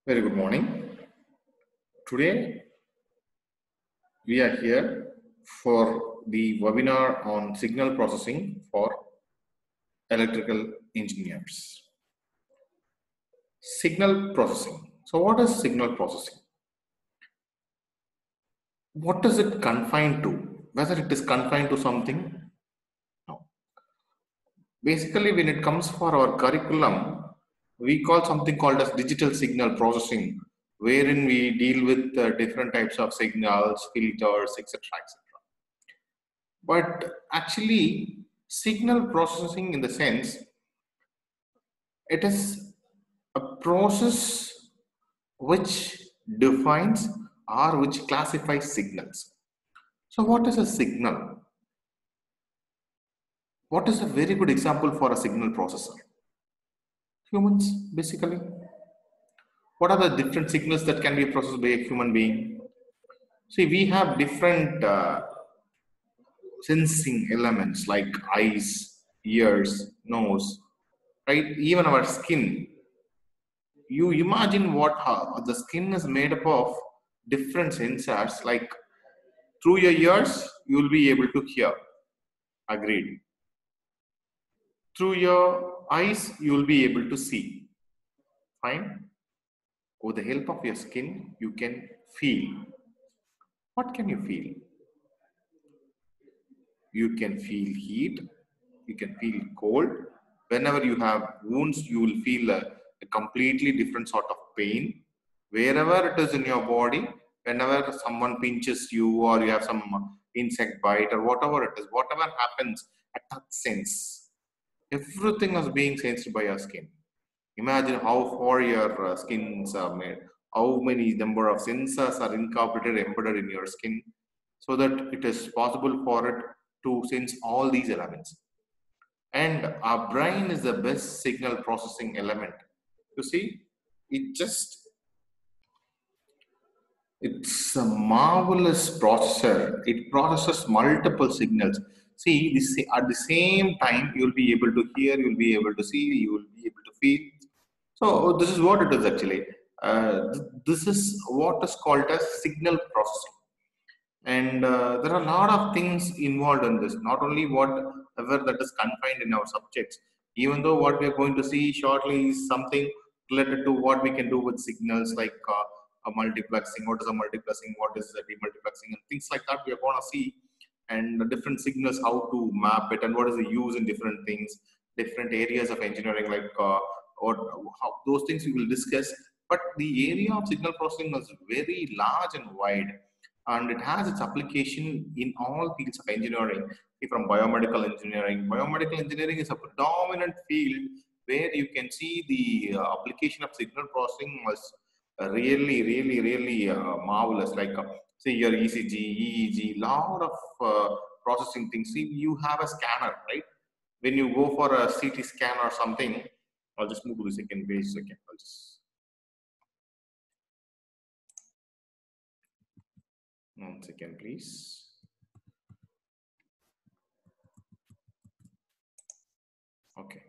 Very good morning. Today we are here for the webinar on signal processing for electrical engineers. Signal processing. So what is signal processing? What is it confined to? Whether it is confined to something? No. Basically, when it comes for our curriculum, we call something called as digital signal processing, wherein we deal with different types of signals, filters, etc. etc. But actually, signal processing in the sense, it is a process which defines or which classifies signals. So what is a signal? What is a very good example for a signal processor? Humans, basically. What are the different signals that can be processed by a human being? See, we have different sensing elements like eyes, ears, nose, right? Even our skin. You imagine what the skin is made up of different sensors, like through your ears you will be able to hear, agreed. Through your eyes you will be able to see, fine. With the help of your skin you can feel. What can you feel? You can feel heat, you can feel cold. Whenever you have wounds, you will feel a completely different sort of pain. Wherever it is in your body, whenever someone pinches you or you have some insect bite or whatever it is, whatever happens at that sense, everything is being sensed by your skin. Imagine how far your skins are made, how many number of sensors are incorporated, embedded in your skin, so that it is possible for it to sense all these elements. And our brain is the best signal processing element. You see, it's a marvelous processor. It processes multiple signals. See, at the same time, you'll be able to hear, you'll be able to see, you will be able to feel. So this is what it is actually. This is what is called as signal processing. And there are a lot of things involved in this, not only whatever that is confined in our subjects, even though what we are going to see shortly is something related to what we can do with signals like a multiplexing, what is a multiplexing, what is a demultiplexing, and things like that we are going to see, and the different signals, how to map it, and what is the use in different things, different areas of engineering, like or how those things we will discuss. But the area of signal processing is very large and wide, and it has its application in all fields of engineering. From biomedical engineering, biomedical engineering is a predominant field where you can see the application of signal processing was really marvelous. Like say your ECG, EEG, lot of processing things. See, you have a scanner, right? When you go for a CT scan or something, I'll just move to the second page. Second, I'll just 1 second, please. Okay,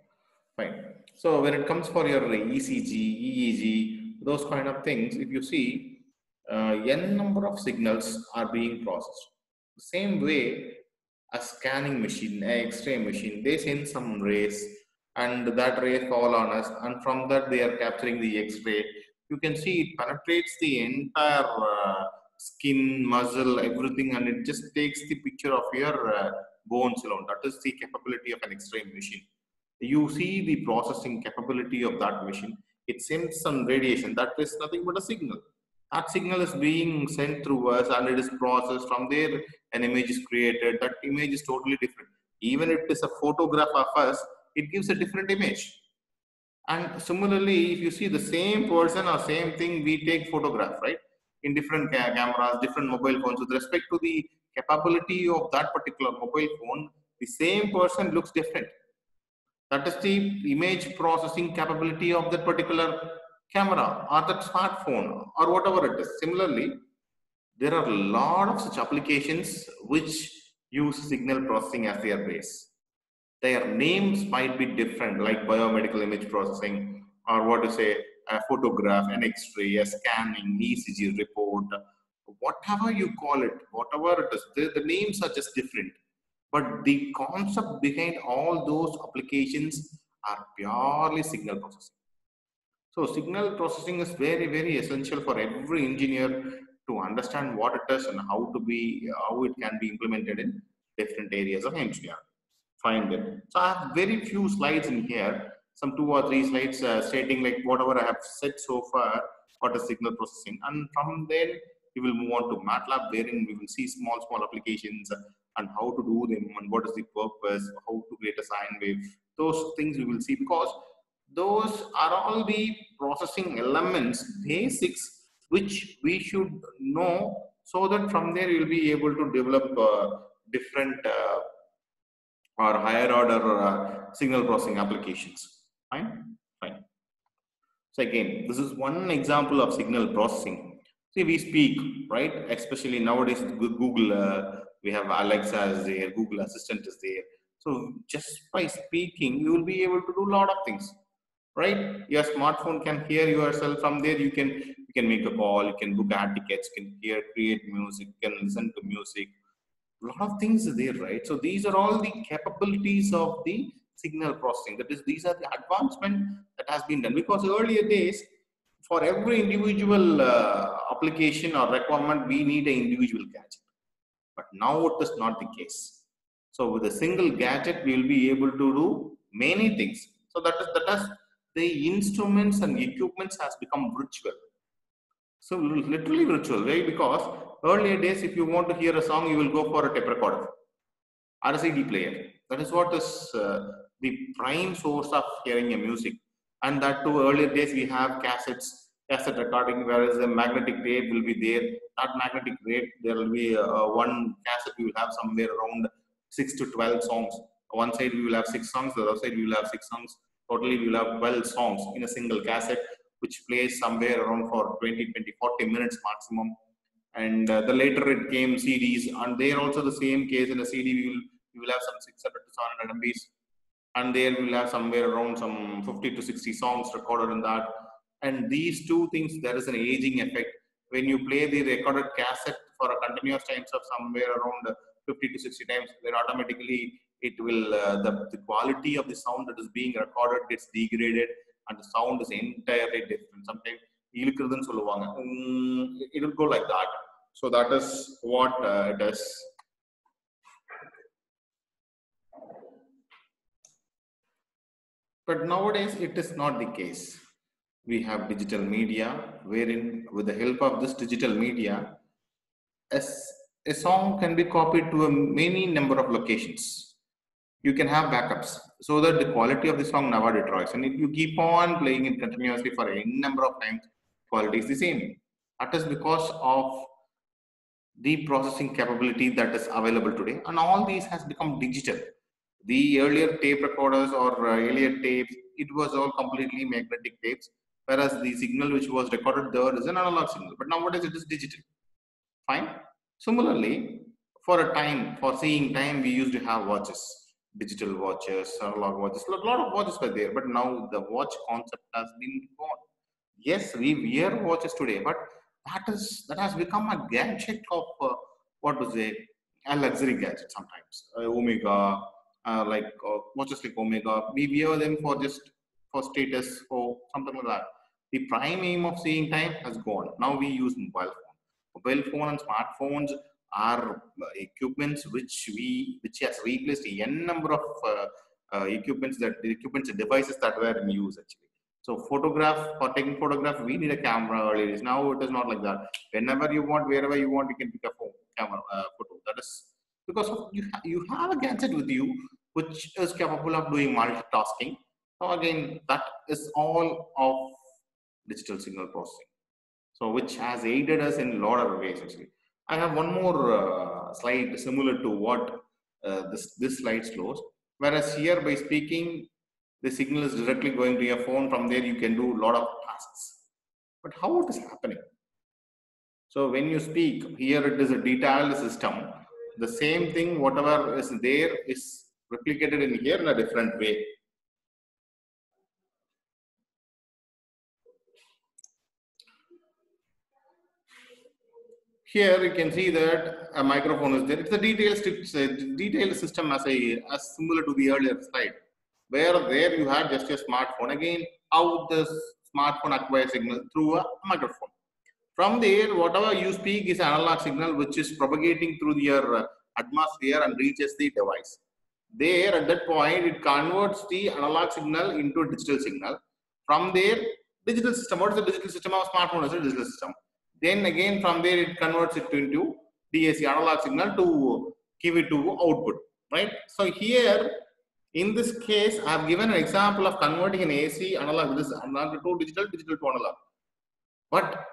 fine. So when it comes for your ECG, EEG, those kind of things, if you see, n number of signals are being processed. Same way, a scanning machine, a X-ray machine, they send some rays, and that ray fall on us, and from that they are capturing the X-ray. You can see it penetrates the entire skin, muscle, everything, and it just takes the picture of your bones alone. That is the capability of an X-ray machine. You see the processing capability of that machine. It sends some radiation. That is nothing but a signal. That signal is being sent through us and it is processed. From there, an image is created. That image is totally different. Even if it is a photograph of us, it gives a different image. And similarly, if you see the same person or same thing, we take photograph, right? In different cameras, different mobile phones. With respect to the capability of that particular mobile phone, the same person looks different. That is the image processing capability of that particular camera or that smartphone or whatever it is. Similarly, there are a lot of such applications which use signal processing as their base. Their names might be different, like biomedical image processing, or what to say, a photograph, an X-ray, a scanning, ECG report, whatever you call it, whatever it is, the names are just different. But the concept behind all those applications are purely signal processing. So signal processing is very, very essential for every engineer to understand what it is and how it can be implemented in different areas of engineering. Find it. So I have very few slides in here, some 2 or 3 slides stating like whatever I have said so far, what is signal processing, and from there we will move on to MATLAB, wherein we will see small applications and how to do them and what is the purpose, how to create a sine wave. Those things we will see, because those are all the processing elements, basics, which we should know, so that from there you will be able to develop different or higher order signal processing applications. Fine. So again, this is one example of signal processing. See, we speak, right? Especially nowadays with Google, we have Alexa is there, Google Assistant is there. So just by speaking, you will be able to do a lot of things, right? Your smartphone can hear yourself. From there, you can make a call, you can book air tickets, you can create music, you can listen to music. A lot of things are there, right? So these are all the capabilities of the signal processing. That is, these are the advancement that has been done, because earlier days, for every individual application or requirement, we need an individual gadget. But now it is not the case. So with a single gadget, we will be able to do many things. So that is the instruments and equipments has become virtual. So literally virtual, right? Because earlier days, if you want to hear a song, you will go for a tape recorder or a CD player. That is what is the prime source of hearing a music. And that too, earlier days we have cassette recording, whereas the magnetic tape will be there. That magnetic tape, there will be one cassette, we will have somewhere around 6 to 12 songs. One side we will have 6 songs, the other side we will have 6 songs. Totally we will have 12 songs in a single cassette, which plays somewhere around for 20, 40 minutes maximum. And the later it came CDs, and there also the same case. In a CD we will have some 600 to 700 MBs, and there we will have somewhere around some 50 to 60 songs recorded in that. And these two things, there is an aging effect. When you play the recorded cassette for a continuous times of somewhere around 50 to 60 times, then automatically it will the quality of the sound that is being recorded gets degraded, and the sound is entirely different. Sometimes it will go like that. So that is what it is. But nowadays it is not the case. We have digital media, wherein with the help of this digital media, a song can be copied to a many number of locations. You can have backups, so that the quality of the song never deteriorates. And if you keep on playing it continuously for any number of times, quality is the same. That is because of the processing capability that is available today, and all these has become digital. The earlier tape recorders or earlier tapes, it was all completely magnetic tapes, whereas the signal which was recorded there is an analog signal. But nowadays it is digital. Fine. Similarly, for seeing time, we used to have watches, digital watches, analog watches. A lot of watches were there, but now the watch concept has been gone. Yes, we wear watches today, but that has become a gadget of what to say, a luxury gadget sometimes. Omega, watches like Omega, we wear them for status, for something like that. The prime aim of seeing time has gone. Now we use mobile phone. Mobile phone and smartphones are equipments which has replaced n number of equipments and devices that were in use actually. So for taking photograph, we need a camera earlier. Now it is not like that. Whenever you want, wherever you want, you can pick a camera photo. That is because you have a gadget with you which is capable of doing multitasking. So again, that is all of digital signal processing. So which has aided us in a lot of ways actually. I have one more slide similar to what this slide shows. Whereas here by speaking, the signal is directly going to your phone. From there, you can do a lot of tasks. But how it is happening? So when you speak, here it is a detailed system. The same thing, whatever is there is replicated in here in a different way. here you can see that a microphone is there. It's a detailed system as similar to the earlier slide, where there you had just a smartphone. Again, how the smartphone acquires signal through a microphone. From there, whatever you speak is analog signal which is propagating through your atmosphere and reaches the device. There, at that point, it converts the analog signal into a digital signal. From there, digital system. What is the digital system of smartphone? Is a digital system. Then again, from there, it converts it into DAC analog signal to give it to output. Right. So here, in this case, I have given an example of converting an AC analog, this analog to digital, digital to analog. But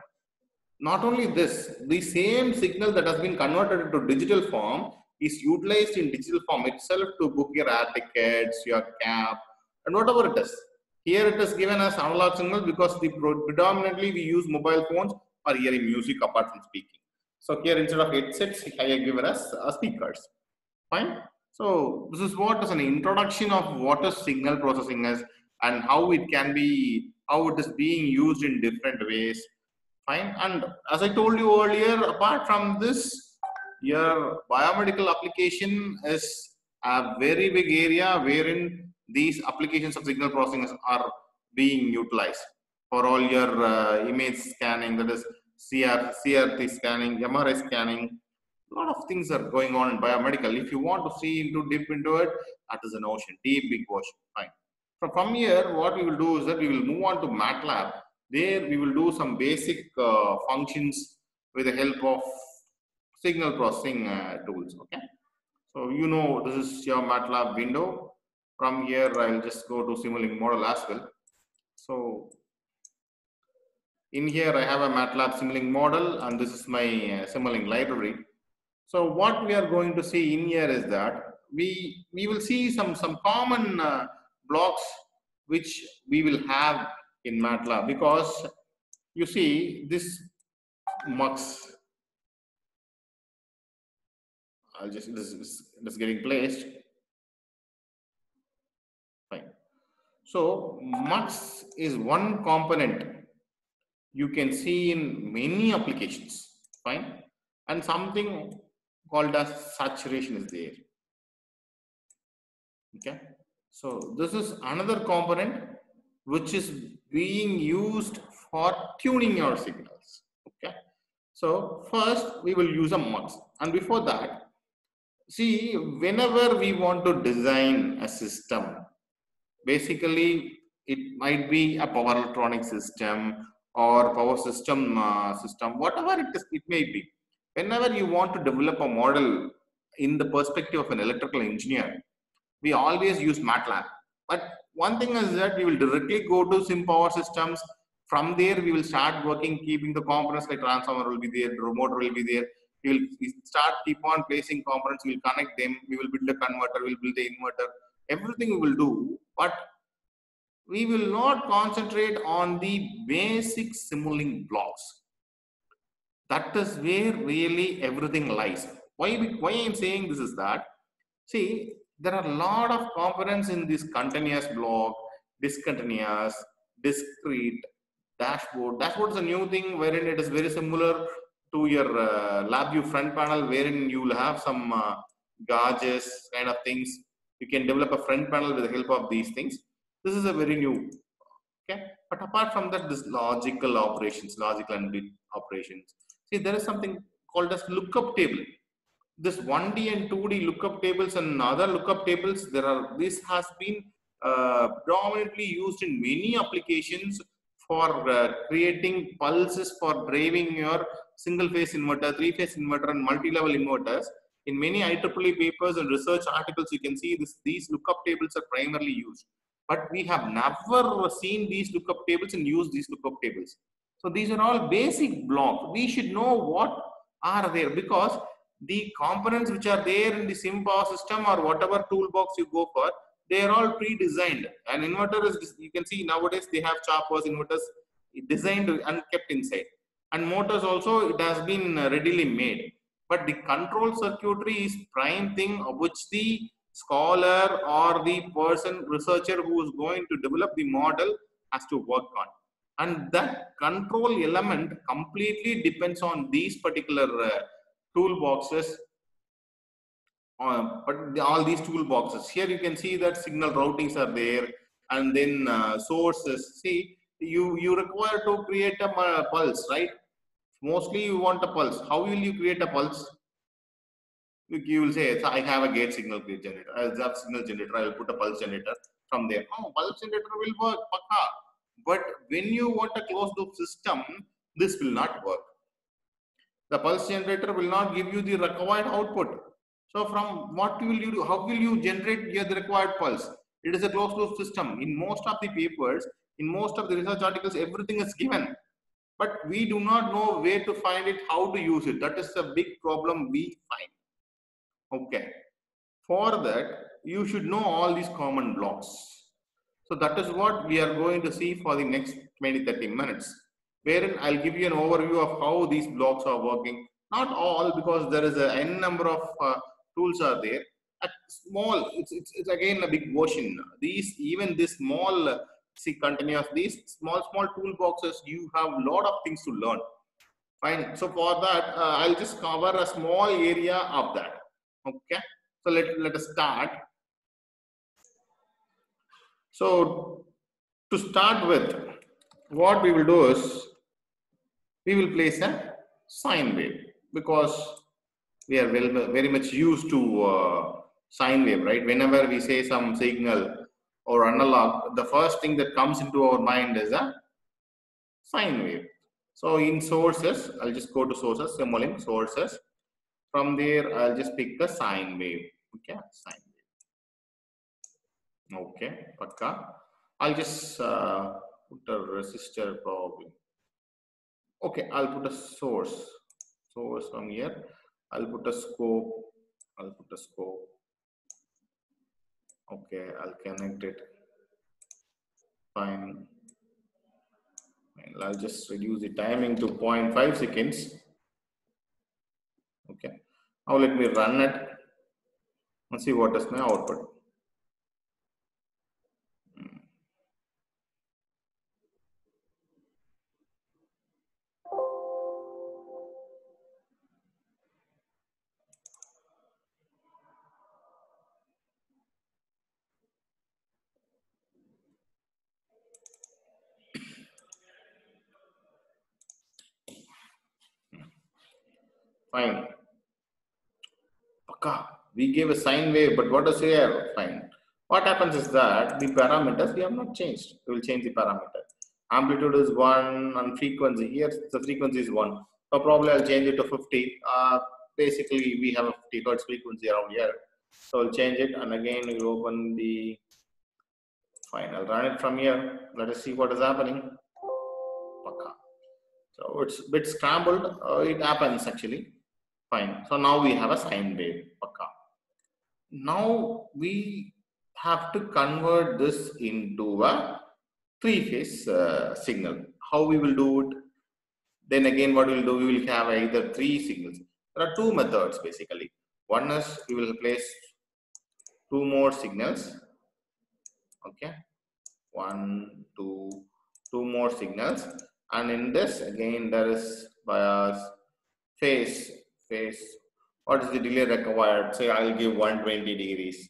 not only this, the same signal that has been converted into digital form is utilized in digital form itself to book your air tickets, your cab, and whatever it is. Here it is given as analog signal because predominantly we use mobile phones for hearing music apart from speaking. So here instead of headsets, I have given us speakers. Fine. So this is what is an introduction of what is signal processing is and how it can be, how it is being used in different ways. Fine. And as I told you earlier, apart from this, your biomedical application is a very big area wherein these applications of signal processing are being utilized for all your image scanning, that is CRT scanning, MRI scanning. A lot of things are going on in biomedical. If you want to see deep into it, that is an ocean, deep, big ocean. Fine. So from here, what we will do is that we will move on to MATLAB. There we will do some basic functions with the help of signal processing tools. Okay. So you know this is your MATLAB window. From here, I'll just go to Simulink model as well. So in here, I have a MATLAB Simulink model, and this is my Simulink library. So what we are going to see in here is that we will see some common blocks which we will have in MATLAB, because you see this mux. I'll just this is getting placed. Fine. So mux is one component you can see in many applications. Fine. And something called as saturation is there. Okay. So this is another component which is being used for tuning your signals. Okay. So first we will use a mux, and before that, see, whenever we want to design a system, basically it might be a power electronic system or power system whatever it may be. Whenever you want to develop a model in the perspective of an electrical engineer, we always use MATLAB. But one thing is that we will directly go to sim power systems. From there, we will start working, keeping the components like transformer will be there, the motor will be there. We will start keep on placing components. We will connect them. We will build a converter. We will build the inverter. Everything we will do, but we will not concentrate on the basic Simulink blocks. That is where really everything lies. Why I'm saying this is that, see, there are a lot of components in this continuous block, discontinuous, discrete, dashboard. Dashboard is a new thing wherein it is very similar to your LabVIEW front panel, wherein you will have some gauges kind of things. You can develop a front panel with the help of these things. This is a very new. Okay, but apart from that, this logical operations, logical and bit operations. See, there is something called as lookup table. This 1D and 2D lookup tables and other lookup tables, this has been predominantly used in many applications for creating pulses for driving your single phase inverter, three phase inverter, and multi-level inverters. In many IEEE papers and research articles, you can see these lookup tables are primarily used. But we have never seen these lookup tables and used these lookup tables. So these are all basic blocks. We should know what are there, because the components which are there in the sim power system or whatever toolbox you go for, they are all pre-designed. An inverter is, you can see nowadays they have choppers, inverters designed and kept inside. And motors also, it has been readily made. But the control circuitry is prime thing of which the scholar or the person, researcher who is going to develop the model has to work on. and that control element completely depends on these particular toolboxes. But all these toolboxes here, you can see that signal routings are there, and then sources. See, you require to create a pulse, right? Mostly you want a pulse. How will you create a pulse? You will say, I have a gate signal generator. I'll have signal generator. I will put a pulse generator from there. Oh, pulse generator will work, pakka. But when you want a closed loop system, this will not work. The pulse generator will not give you the required output. So from what will you do? How will you generate the required pulse? It is a closed loop system. In most of the papers, in most of the research articles, everything is given. But we do not know where to find it, how to use it. That is a big problem we find. Okay. For that, you should know all these common blocks. So that is what we are going to see for the next 20-30 minutes, wherein I'll give you an overview of how these blocks are working. Not all, because there is a n number of tools are there. A small, it's again a big ocean. Even this small, see, continuous, these small toolboxes, you have a lot of things to learn. Fine. So for that, I'll just cover a small area of that. Okay. So let us start. So to start with, what we will do is we will place a sine wave, because we are very much used to sine wave, right? Whenever we say some signal or analog, the first thing that comes into our mind is a sine wave. So in sources, I'll just go to sources, Simulink sources. From there, I'll just pick the sine wave. Okay, sine wave. Okay, pakka. I'll just put a resistor probably. Okay, I'll put a source from here. I'll put a scope. Okay, I'll connect it. Fine. And I'll just reduce the timing to 0.5 seconds. Okay. Now let me run it and see what is my output. Fine. We gave a sine wave, but what is here? Fine. What happens is that the parameters we have not changed. We will change the parameter. Amplitude is 1 and frequency here, the frequency is 1. So probably I'll change it to 50. Basically, we have a 50 hertz frequency around here. So I'll change it, and again we'll open the. Fine, I'll run it from here. Let us see what is happening. So it's a bit scrambled. It happens actually. Fine. So now we have a sine wave. Now we have to convert this into a three-phase signal. How we will do it? Then again, what we will do? We will have either three signals. There are two methods basically. One is we will place two more signals. Okay, two more signals, and in this again there is bias phase. What is the delay required? Say I'll give 120 degrees.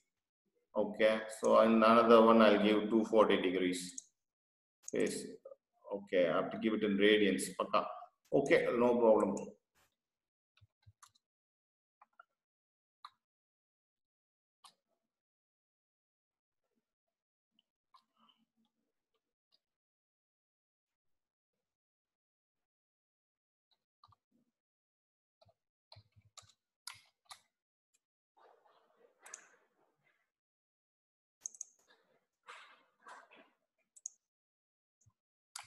Okay, so in another one I'll give 240 degrees phase. Okay, I have to give it in radians. Okay, no problem.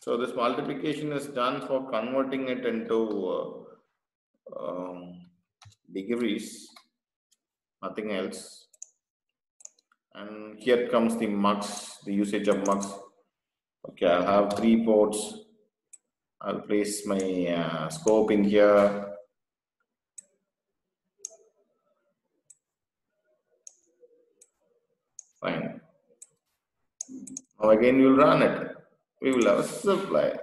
So this multiplication is done for converting it into degrees, nothing else. And here comes the mux, the usage of mux. Okay, I'll have 3 ports. I'll place my scope in here. Fine. Now again, we'll run it. We will have a supply.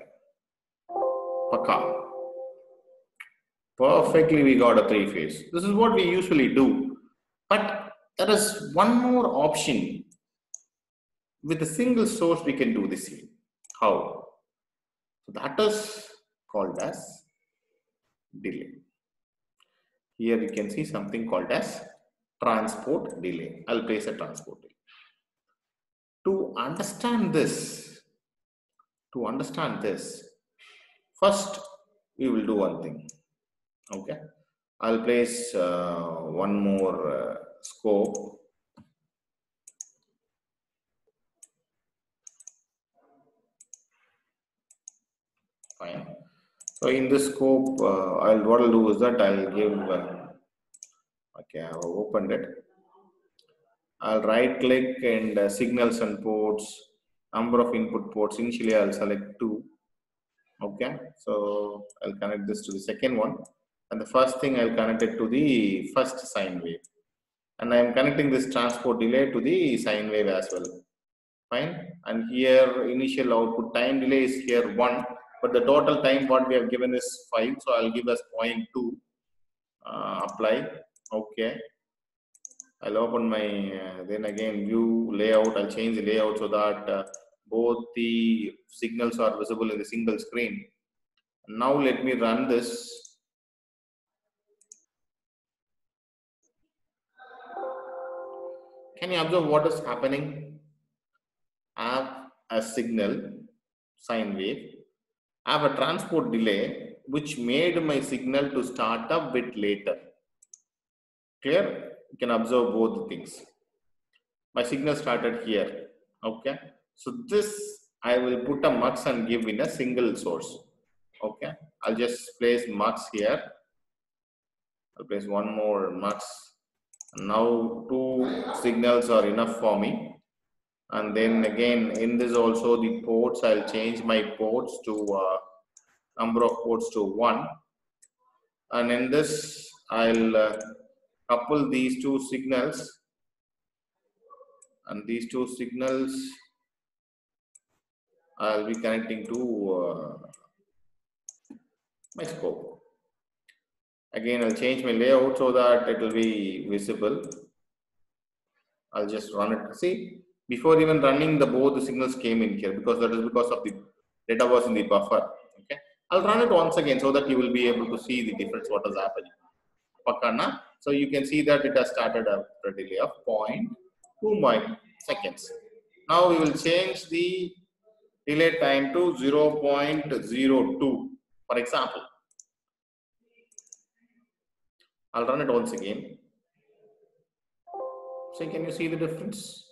Paka. Perfectly, we got a three-phase. This is what we usually do. But there is one more option. With a single source, we can do this here. How? So that is called as delay. Here you can see something called as transport delay. I'll place a transport delay. To understand this, first we will do one thing. Okay, I'll place one more scope. Fine. So in this scope, what I'll do is that I'll give. Okay, I've opened it. I'll right click and signals and ports. Number of input ports. Initially, I'll select 2. Okay, so I'll connect this to the second one, and the first thing I'll connect it to the first sine wave, and I'm connecting this transport delay to the sine wave as well. Fine. And here initial output time delay is here 1, but the total time what we have given is 5, so I'll give us 0.2. Apply. Okay, I'll open my then again view layout. I'll change the layout so that both the signals are visible in the single screen. Now let me run this. Can you observe what is happening? I have a signal, sine wave. I have a transport delay which made my signal to start a bit later. Clear? You can observe both the things. My signal started here. Okay. So this I will put a mux and give in a single source. Okay. I'll just place mux here. I'll place one more mux. Now 2 signals are enough for me. And then again in this also the ports, I'll change my ports to number of ports to 1. And in this I'll couple these 2 signals. And these 2 signals I'll be connecting to my scope. Again, I'll change my layout so that it will be visible. I'll just run it. See, before even running both the signals came in here because that is because of the data was in the buffer. Okay, I'll run it once again so that you will be able to see the difference what is happening. Pakana. So you can see that it has started after a delay of 0.2 seconds. Now we will change the delay time to 0.02. For example, I'll run it once again. So can you see the difference?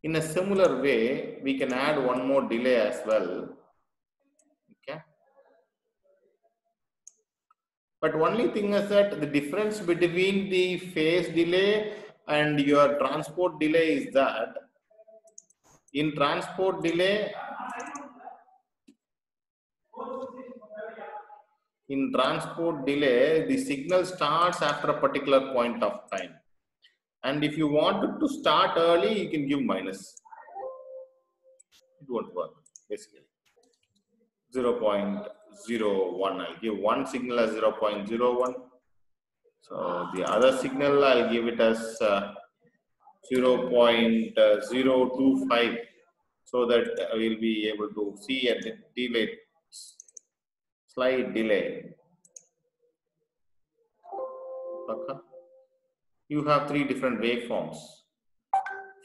In a similar way, we can add one more delay as well. Okay. But only thing is that the difference between the phase delay and your transport delay is that in transport delay, the signal starts after a particular point of time. And if you want it to start early, you can give minus. It won't work, basically. 0.01. I'll give one signal as 0.01. So the other signal, I'll give it as 0.025 so that we'll be able to see a delay, slight delay. Okay. You have 3 different waveforms.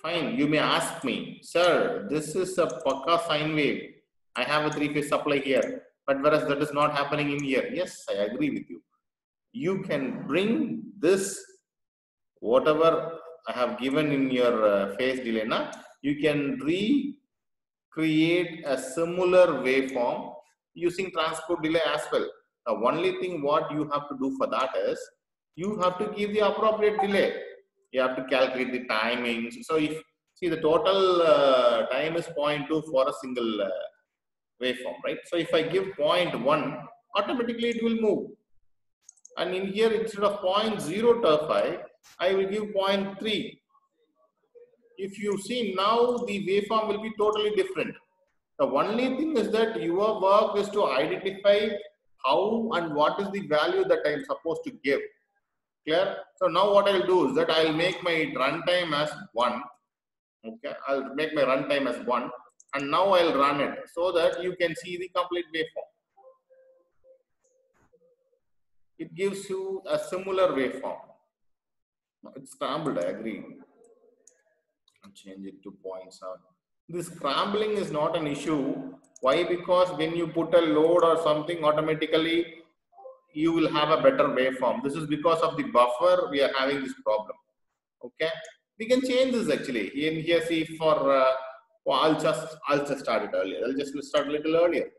Fine, you may ask me, sir, this is a Paka sine wave. I have a 3-phase supply here, but whereas that is not happening in here. Yes, I agree with you. You can bring this, whatever I have given in your phase delay, you can recreate a similar waveform using transport delay as well. The only thing what you have to do for that is, you have to give the appropriate delay. You have to calculate the timings. So if, see, the total time is 0.2 for a single waveform, right? So if I give 0.1, automatically it will move. And in here, instead of 0.025, I will give 0.3. If you see now, the waveform will be totally different. The only thing is that your work is to identify how and what is the value that I am supposed to give. Clear? So now what I'll do is that I'll make my runtime as 1. Okay, I'll make my runtime as 1, and now I'll run it so that you can see the complete waveform. It gives you a similar waveform. It's scrambled, I agree. I'll change it to 0.7. This scrambling is not an issue. Why? Because when you put a load or something, automatically you will have a better waveform. This is because of the buffer we are having this problem. Okay, we can change this actually. In here, see for I'll just start it earlier. I'll just start a little earlier.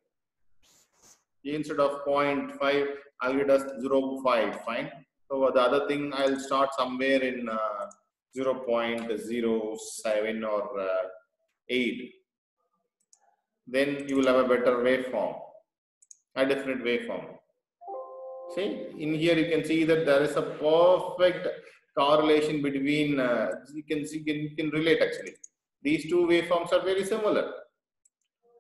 Instead of 0.5, I'll get us 0.5. Fine. So the other thing, I'll start somewhere in 0.07 or 8. Then you will have a better waveform, a different waveform. See, in here you can see that there is a perfect correlation between, you can relate actually. These two waveforms are very similar.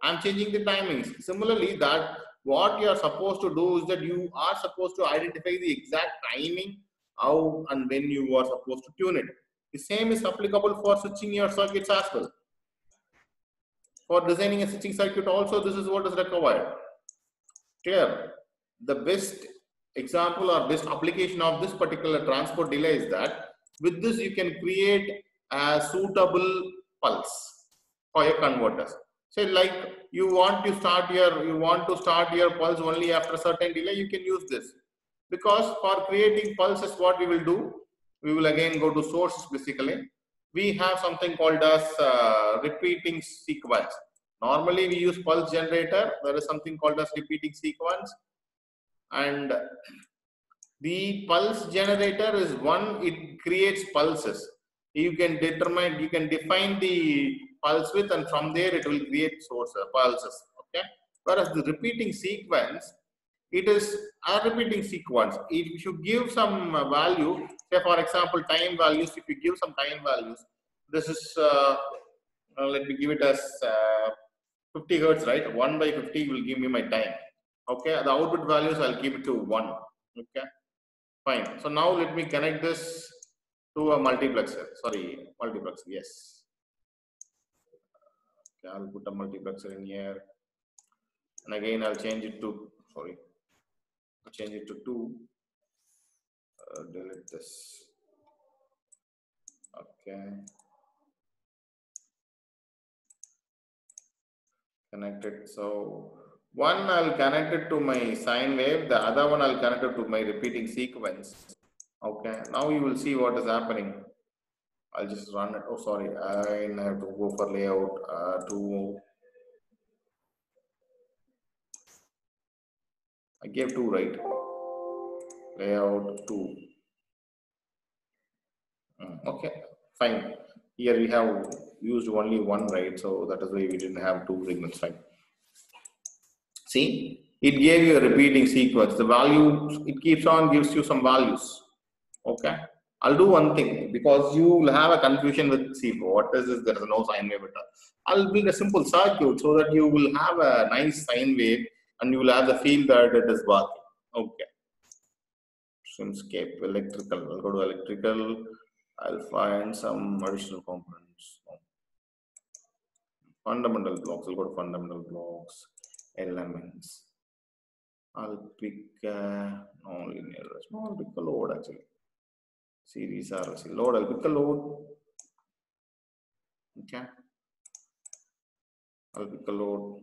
I'm changing the timings. Similarly, that what you are supposed to do is that you are supposed to identify the exact timing, how and when you are supposed to tune it. The same is applicable for switching your circuits as well. For designing a switching circuit also, this is what is required. Clear? The best example or best application of this particular transport delay is that with this you can create a suitable pulse for your converters. Say like you want to start your pulse only after a certain delay, you can use this. Because for creating pulses, what we will do, we will again go to source basically. We have something called as repeating sequence. Normally we use pulse generator. There is something called as repeating sequence. And the pulse generator is one, it creates pulses. You can define the pulse width, and from there it will create pulses. Okay. Whereas the repeating sequence, it is a repeating sequence. If you give some value, say for example time values, if you give some time values, this is let me give it as 50 hertz, right? 1 by 50 will give me my time. Okay, the output values I'll keep it to 1. Okay, fine. So now let me connect this to a multiplexer. Sorry, multiplexer. Yes. Okay, I'll put a multiplexer in here, and again I'll change it to, sorry, I'll change it to 2. Delete this. Okay. Connected. So one I'll connect it to my sine wave, the other one I'll connect it to my repeating sequence. Okay, now you will see what is happening. I'll just run it. Oh, sorry, I have to go for layout I gave 2, right? Layout 2. Okay, fine. Here we have used only 1, right? So that is why we didn't have 2 signals, right? See, it gave you a repeating sequence. The value, it keeps on, gives you some values. Okay, I'll do one thing, because you will have a confusion with, see, what is this? There is no sine wave at all. I'll build a simple circuit so that you will have a nice sine wave and you will have the feel that it is working. Okay. Simscape, electrical. I'll go to electrical. I'll find some additional components. Fundamental blocks. I'll go to fundamental blocks, elements. I'll pick non-linear. I'll pick a load actually. Series RLC load. I'll pick a load. Okay. I'll pick a load.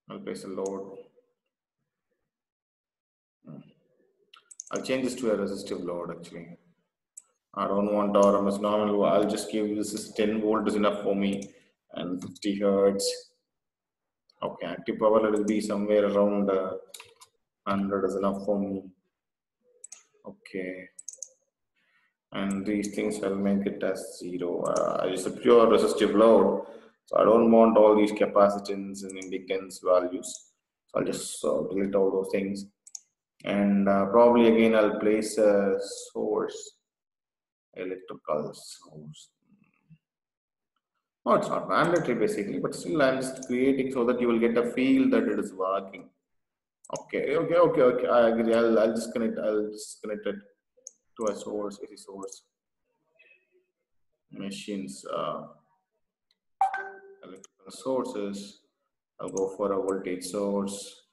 I'll place a load. I'll change this to a resistive load actually. I don't want RMS normal. I'll just give this is 10 volt is enough for me, and 50 hertz. Okay, active power let it be somewhere around 100 is enough for me. Okay, and these things I'll make it as 0. It's a pure resistive load, so I don't want all these capacitance and inductance values. So I'll just delete all those things, and probably again I'll place a source, electrical source. No, it's not mandatory basically, but still I'm just creating so that you will get a feel that it is working. Okay. I agree. I'll just connect. I'll just connect it to a source, AC source, machines, electrical sources. I'll go for a voltage source.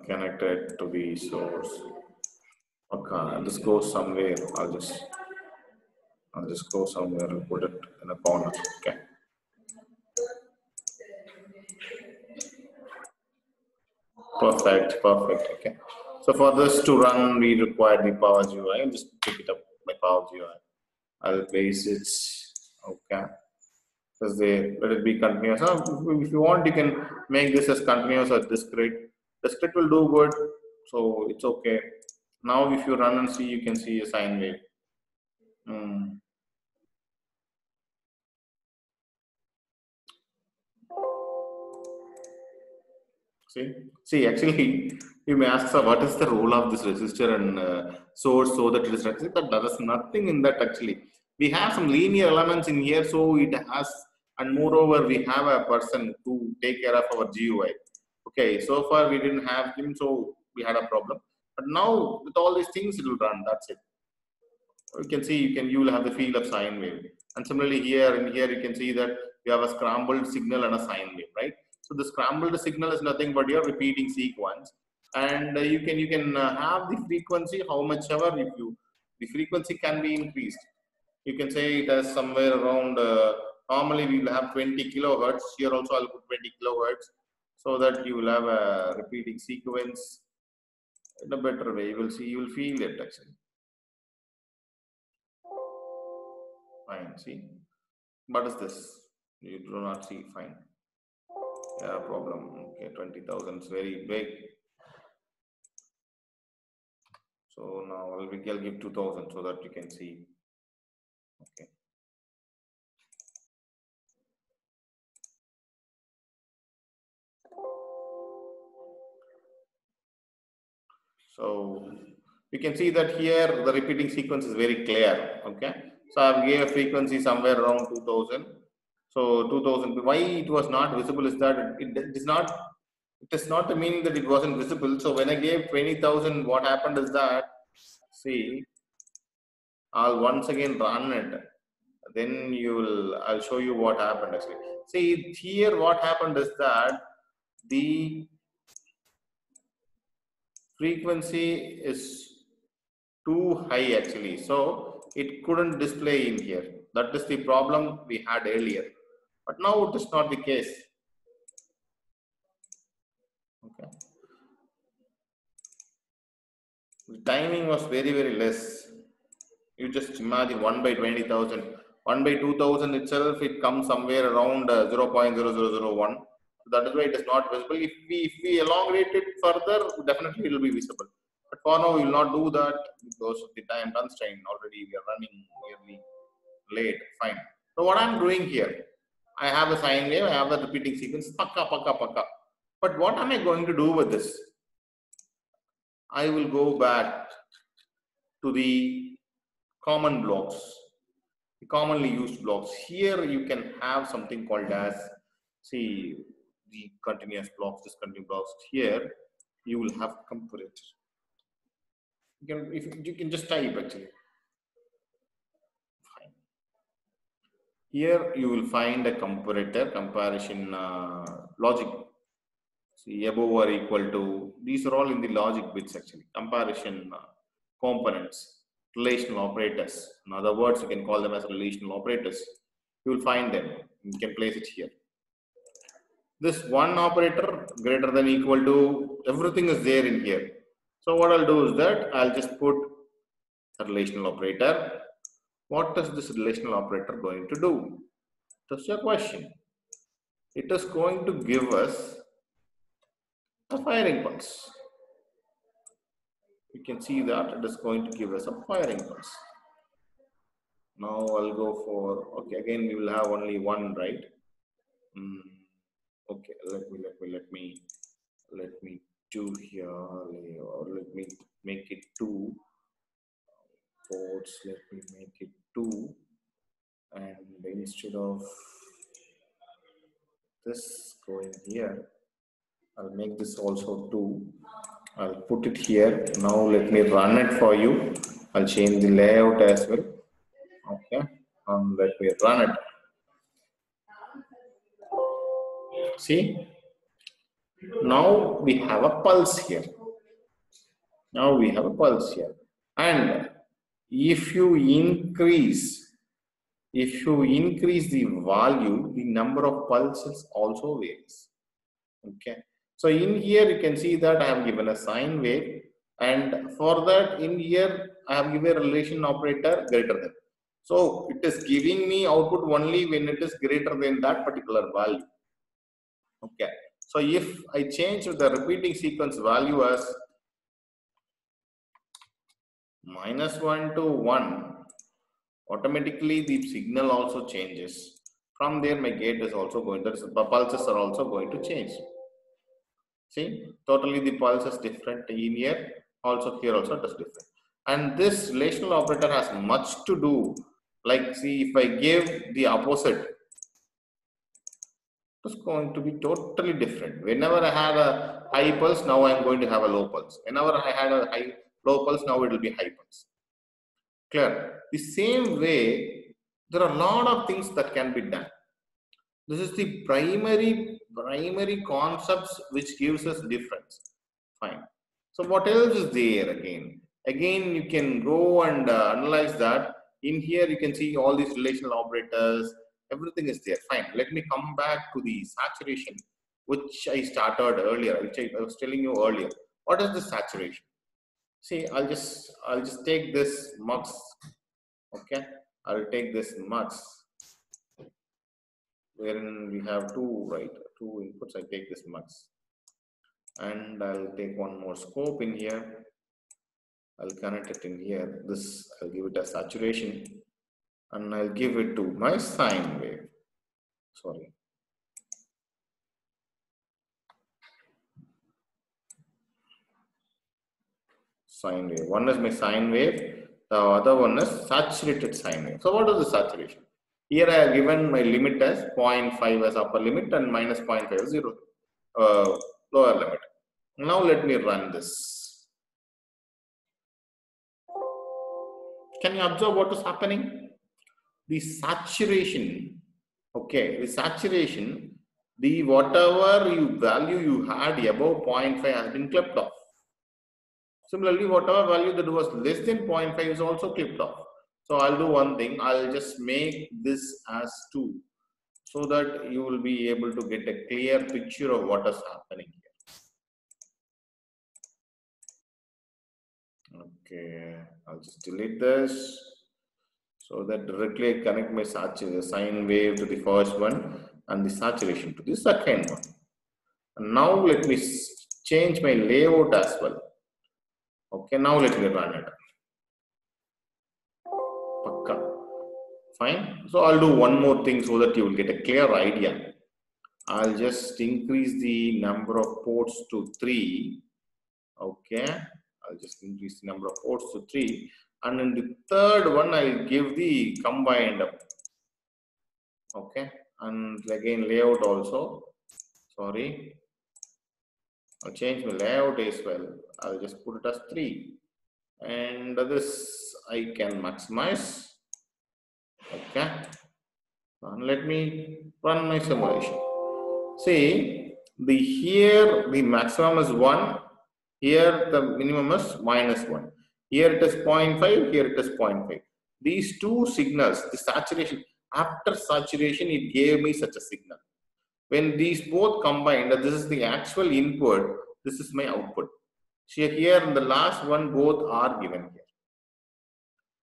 Connect it to the source. Okay, this goes somewhere. I'll just go somewhere and put it in a corner. Okay. Perfect. Okay. So for this to run, we require the Power GUI. I'll just pick it up by Power GUI. I'll place it. Okay. Because they let it be continuous. If you want, you can make this as continuous or discrete. Discrete will do good, so it's okay. Now, if you run and see, you can see a sine wave. See, actually, you may ask, sir, what is the role of this resistor and source so that it is resistor? But there is nothing in that actually. We have some linear elements in here, so it has, and moreover, we have a person to take care of our GUI. Okay, so far we didn't have him, so we had a problem. But now with all these things, it will run. That's it. You can see you will have the feel of sine wave. And similarly here you can see that you have a scrambled signal and a sine wave, right? So the scrambled signal is nothing but your repeating sequence, and you can have the frequency how much ever the frequency can be increased. You can say it has somewhere around normally we will have 20 kilohertz. Here also I'll put 20 kilohertz so that you will have a repeating sequence in a better way. You will feel it actually. Fine. See, what is this? You do not see. Fine. Yeah, problem. Okay, 20,000 is very big. So now I'll give 2,000 so that you can see. Okay. So you can see that here the repeating sequence is very clear. Okay. So I gave a frequency somewhere around 2,000. So 2,000. Why it was not visible is that it is not. It is not the meaning that it wasn't visible. So when I gave 20,000, what happened is that, see, I'll once again run it. Then I'll show you what happened actually. See, here what happened is that the frequency is too high actually. So it couldn't display in here. That is the problem we had earlier. But now it is not the case. Okay. The timing was very less. You just imagine 1 by 20,000. 1 by 2,000 itself, it comes somewhere around 0.0001. So that is why it is not visible. If we elongate it further, definitely it will be visible. But for now, we will not do that because of the time constraint. Already we are running nearly late. Fine. So what I'm doing here, I have a sine wave, I have the repeating sequence, pakka. But what am I going to do with this? I will go back to the common blocks, the commonly used blocks. Here you can have something called as, see, the continuous blocks, discontinuous blocks. Here you will have comparator. You can just type actually. Fine. Here you will find a comparator, comparison logic. See, above or equal to, these are all in the logic bits actually. Comparison components, relational operators. In other words, you can call them as relational operators. You will find them. You can place it here. This one operator greater than equal to, everything is there in here. So what I'll do is that I'll just put a relational operator. What is this relational operator going to do? That's your question. It is going to give us a firing pulse. You can see that it is going to give us a firing pulse. Now I'll go for, okay, again we will have only one, right? Okay, let me do here, or let me make it 2. ports, let me make it 2, and instead of this going here, I'll make this also 2. I'll put it here. Now let me run it for you. I'll change the layout as well. Okay, let me run it. See, now we have a pulse here. Now we have a pulse here. And if you increase the value, the number of pulses also varies. Okay. So in here you can see that I have given a sine wave, and for that in here I have given a relation operator greater than. So it is giving me output only when it is greater than that particular value. Okay. So if I change the repeating sequence value as -1 to 1, automatically the signal also changes. From there my gate is also going, the pulses are also going to change. See, totally the pulse is different in here, also here also it is different. And this relational operator has much to do. Like, see, if I give the opposite, it's going to be totally different. Whenever I had a high pulse, now I am going to have a low pulse. Whenever I had a low pulse, now it will be high pulse. Clear? The same way, there are a lot of things that can be done. This is the primary concepts which gives us difference. Fine. So what else is there again? Again, you can go and analyze that. In here, you can see all these relational operators. Everything is there. Fine. Let me come back to the saturation, which I started earlier, which I was telling you earlier. What is the saturation? See, I'll just take this mux. Okay, I'll take this mux, wherein we have two inputs. I take this mux, and I'll take one more scope in here. I'll connect it in here. This, I'll give it a saturation, and I'll give it to my sine wave. Sorry. Sine wave. One is my sine wave. The other one is saturated sine wave. So what is the saturation? Here I have given my limit as 0.5 as upper limit and minus 0.5 as lower limit. Now let me run this. Can you observe what is happening? The saturation, okay, the saturation, the whatever value you had above 0.5 has been clipped off. Similarly, whatever value that was less than 0.5 is also clipped off. So I'll do one thing, I'll just make this as 2 so that you will be able to get a clear picture of what is happening here. Okay, I'll just delete this so that directly I connect my sine wave to the first one and the saturation to the second one. And now let me change my layout as well. Okay, now let me run it. Fine. So I'll do one more thing so that you will get a clear idea. I'll just increase the number of ports to 3. Okay. I'll just increase the number of ports to 3. And in the third one, I'll give the combined. Okay. And again, layout also. Sorry. I'll change my layout as well. I'll just put it as 3. And this I can maximize. Okay, and let me run my simulation. See, here the maximum is 1, here the minimum is -1. Here it is 0.5, here it is 0.5. These two signals, the saturation, after saturation, it gave me such a signal. When these both combined, this is the actual input, this is my output. See, here in the last one, both are given here.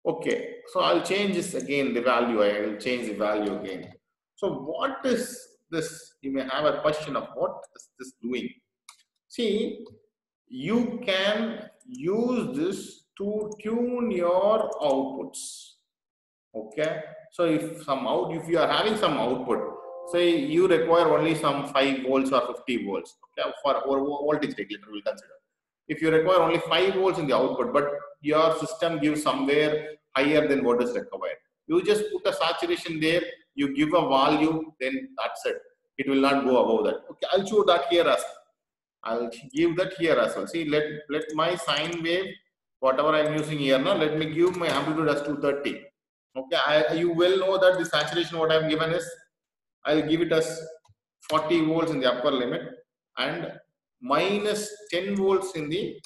Okay, so I'll change this again, the value, I will change the value again. So what is this? You may have a question of what is this doing? See, you can use this to tune your outputs. Okay, so if you are having some output, say you require only some 5 volts or 50 volts, okay, for voltage regulator we'll consider. If you require only 5 volts in the output, but your system gives somewhere higher than what is required. You just put a saturation there, you give a value, then that's it. It will not go above that. Okay, I'll show that here as well. I'll give that here as well. See, let my sine wave, whatever I'm using here now, let me give my amplitude as 230. Okay, you will know that the saturation what I've given is, I'll give it as 40 volts in the upper limit and minus 10 volts in the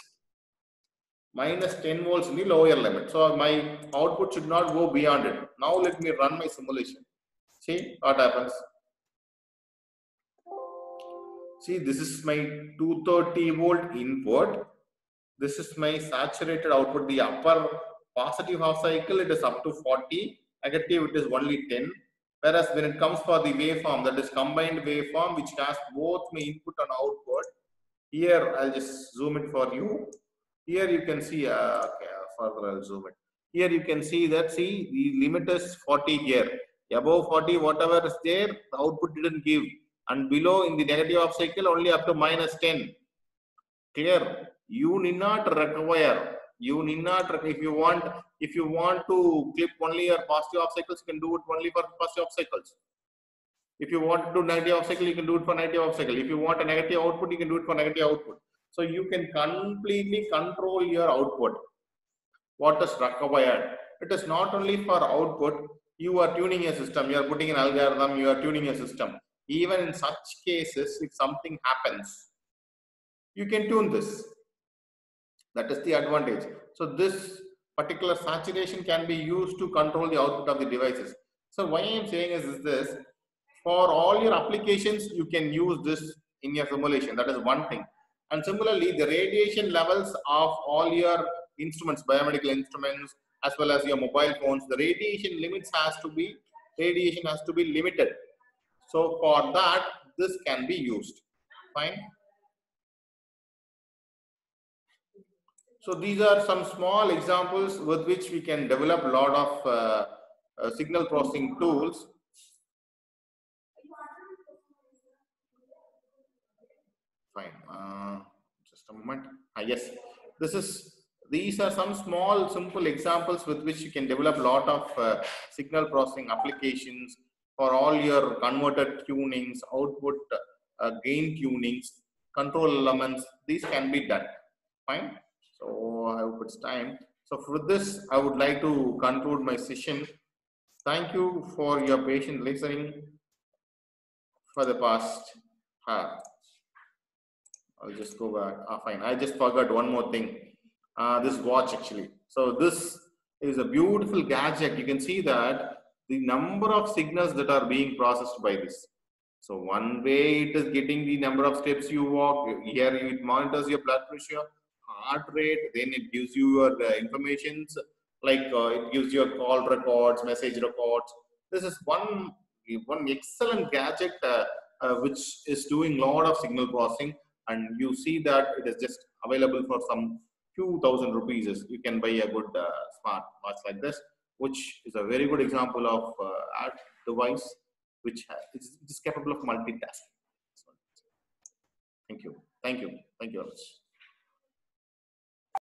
lower limit. So my output should not go beyond it. Now let me run my simulation. See what happens. See, this is my 230 volt input. This is my saturated output. The upper positive half cycle, it is up to 40. Negative, it is only 10. Whereas when it comes for the waveform, that is combined waveform, which has both my input and output. Here, I'll just zoom it for you. Here you can see, okay, further I'll zoom it. Here you can see that, see, the limit is 40 here. Above 40, whatever is there, the output didn't give. And below in the negative half cycle, only up to minus 10. Clear? You need not require. If you want to clip only your positive half cycles, you can do it only for positive half cycles. If you want to do negative half cycle, you can do it for negative half cycle. If you want a negative output, you can do it for negative output. So you can completely control your output. What is required? It is not only for output. You are tuning a system. You are putting an algorithm. You are tuning a system. Even in such cases, if something happens, you can tune this. That is the advantage. So this particular saturation can be used to control the output of the devices. So why I am saying is this, for all your applications, you can use this in your simulation. That is one thing. And similarly, the radiation levels of all your instruments, biomedical instruments, as well as your mobile phones, the radiation has to be limited. So for that, this can be used. Fine. So these are some small examples with which we can develop a lot of signal processing tools. Fine. Just a moment. Yes, these are some small, simple examples with which you can develop a lot of signal processing applications for all your converter tunings, output gain tunings, control elements. These can be done. Fine. So I hope it's time. So for this, I would like to conclude my session. Thank you for your patient listening for the past hour. I'll just go back. Fine. I just forgot one more thing. This watch actually. So this is a beautiful gadget. You can see that the number of signals that are being processed by this. So one way it is getting the number of steps you walk. Here it monitors your blood pressure, heart rate. Then it gives you your informations like it gives your call records, message records. This is one excellent gadget which is doing a lot of signal processing. And you see that it is just available for some few thousand rupees. You can buy a good smart watch like this, which is a very good example of a device which is capable of multitasking. Thank you. Thank you. Thank you very much.